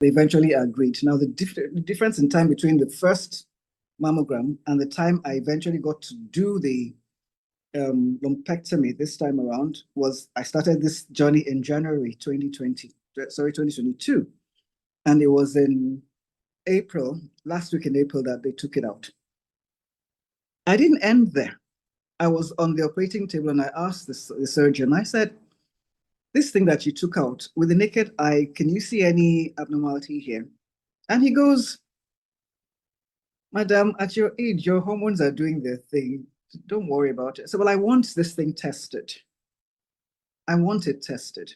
They eventually agreed. Now, the difference in time between the first mammogram and the time I eventually got to do the lumpectomy this time around was I started this journey in January 2022. And it was in April, last week in April, that they took it out. I didn't end there. I was on the operating table and I asked the surgeon, I said, this thing that you took out, with the naked eye, can you see any abnormality here? And he goes, Madam, at your age, your hormones are doing their thing. Don't worry about it. So, well, I want this thing tested. I want it tested.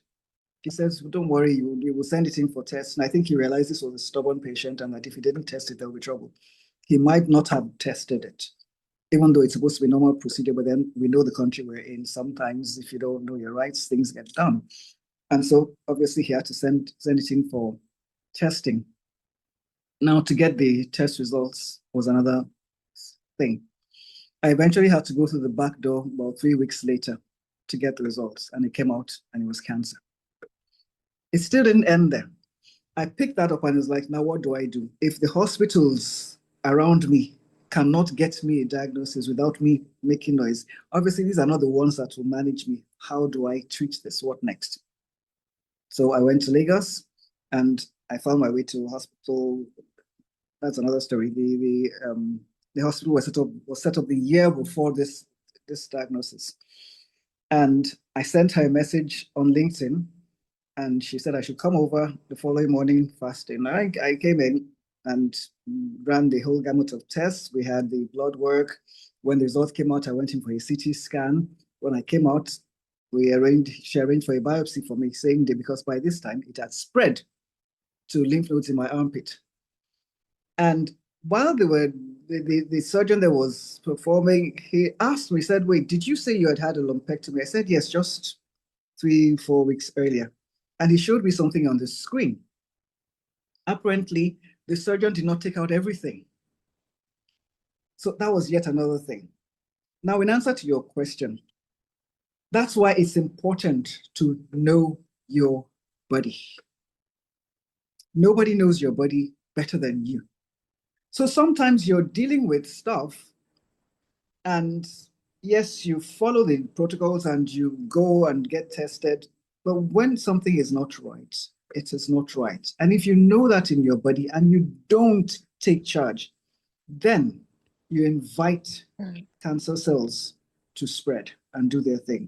He says, don't worry, you will send it in for tests. And I think he realized this was a stubborn patient and that if he didn't test it, there'll be trouble. He might not have tested it, even though it's supposed to be a normal procedure, but then we know the country we're in. Sometimes if you don't know your rights, things get done. And so obviously he had to send it in for testing. Now to get the test results was another thing. I eventually had to go through the back door about 3 weeks later to get the results, and it came out and it was cancer. It still didn't end there. I picked that up and was like, now what do I do? If the hospitals around me cannot get me a diagnosis without me making noise, obviously these are not the ones that will manage me. How do I treat this? What next? So I went to Lagos and I found my way to a hospital. That's another story. The hospital was set up the year before this diagnosis. And I sent her a message on LinkedIn and she said I should come over the following morning fasting. I came in and ran the whole gamut of tests. We had the blood work. When the results came out, I went in for a CT scan. When I came out, she arranged for a biopsy for me, saying that because by this time it had spread to lymph nodes in my armpit. And while the surgeon that was performing, he asked me, he said, wait, did you say you had a lumpectomy? I said, yes, just 3-4 weeks earlier. And he showed me something on the screen. Apparently, the surgeon did not take out everything. So that was yet another thing. Now, in answer to your question, that's why it's important to know your body. Nobody knows your body better than you. So sometimes you're dealing with stuff and yes, you follow the protocols and you go and get tested, but when something is not right, it is not right. And if you know that in your body and you don't take charge, then you invite cancer cells to spread and do their thing.